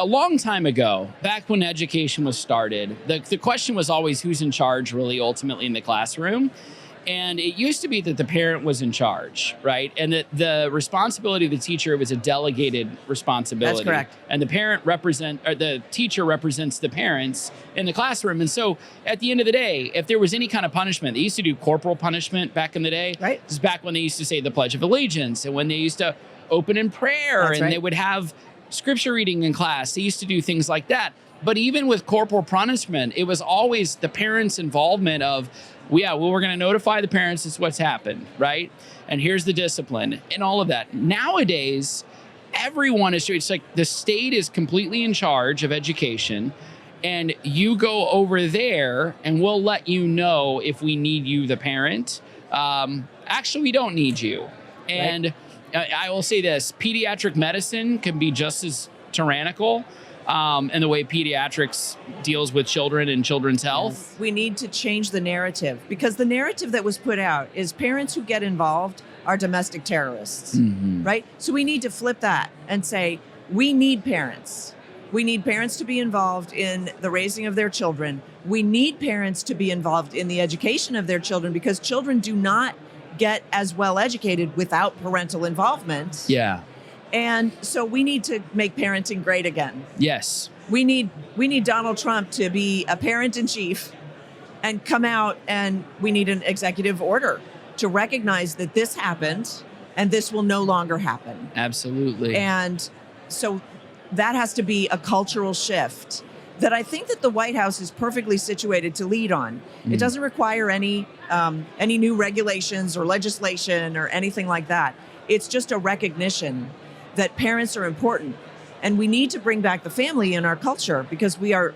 a long time ago, back when education was started, the question was always who's in charge really ultimately in the classroom. And it used to be that the parent was in charge, right? And that the responsibility of the teacher was a delegated responsibility. That's correct. And the teacher represents the parents in the classroom. And so at the end of the day, if there was any kind of punishment, they used to do corporal punishment back in the day. Right. This is back when they used to say the Pledge of Allegiance and when they used to open in prayer. That's and right. they would have scripture reading in class. They used to do things like that. But even with corporal punishment, it was always the parents' involvement of, we're going to notify the parents this is what's happened, right? And here's the discipline and all of that. Nowadays, everyone is, it's like the state is completely in charge of education, and you go over there and we'll let you know if we need you, the parent. Actually, we don't need you. And I will say this, pediatric medicine can be just as tyrannical in the way pediatrics deals with children and children's health. We need to change the narrative, because the narrative that was put out is parents who get involved are domestic terrorists, right? So we need to flip that and say, we need parents. We need parents to be involved in the raising of their children. We need parents to be involved in the education of their children, because children do not get as well educated without parental involvement. Yeah. And so we need to make parenting great again. Yes. We need Donald Trump to be a parent in chief and come out, and we need an executive order to recognize that this happened and this will no longer happen. Absolutely. And so that has to be a cultural shift that I think that the White House is perfectly situated to lead on. It doesn't require any new regulations or legislation or anything like that. It's just a recognition that parents are important, and we need to bring back the family in our culture, because we're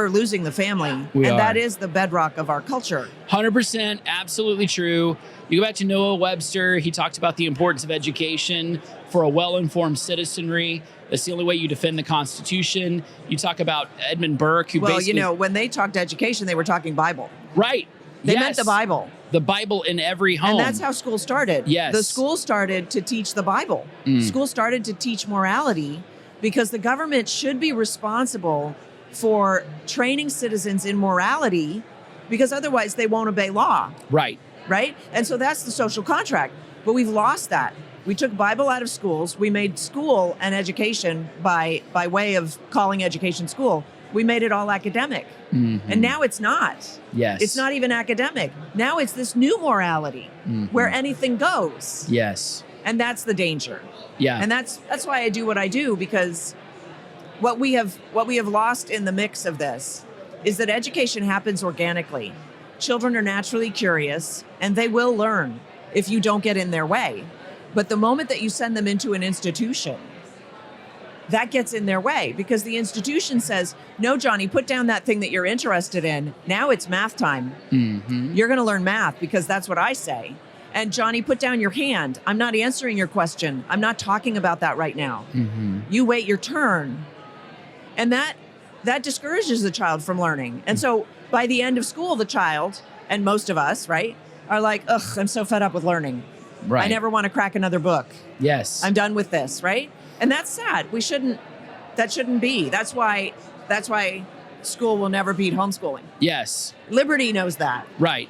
losing the family. That is the bedrock of our culture. 100%, absolutely true. You go back to Noah Webster, he talked about the importance of education for a well-informed citizenry. That's the only way you defend the Constitution. You talk about Edmund Burke, who basically... when they talked education, they were talking Bible. Right. They meant the Bible. The Bible in every home. And that's how school started. Yes. The school started to teach the Bible. School started to teach morality, because the government should be responsible for training citizens in morality, because otherwise they won't obey law. Right. Right? And so that's the social contract. But we've lost that. We took Bible out of schools. We made school and education by way of calling education school. We made it all academic. And now it's not. Yes. It's not even academic. Now it's this new morality where anything goes. Yes. And that's the danger. Yeah. And that's why I do what I do, because what we have lost in the mix of this is that education happens organically. Children are naturally curious, and they will learn if you don't get in their way. But the moment that you send them into an institution, that gets in their way, because the institution says, no, Johnny, put down that thing that you're interested in. Now it's math time. You're going to learn math because that's what I say. And Johnny, put down your hand. I'm not answering your question. I'm not talking about that right now. You wait your turn. And that discourages the child from learning. And so by the end of school, the child, and most of us, right, are like, ugh, I'm so fed up with learning. Right. I never want to crack another book. Yes. I'm done with this, right? And that's sad. That shouldn't be. That's why school will never beat homeschooling. Yes. Liberty knows that. Right.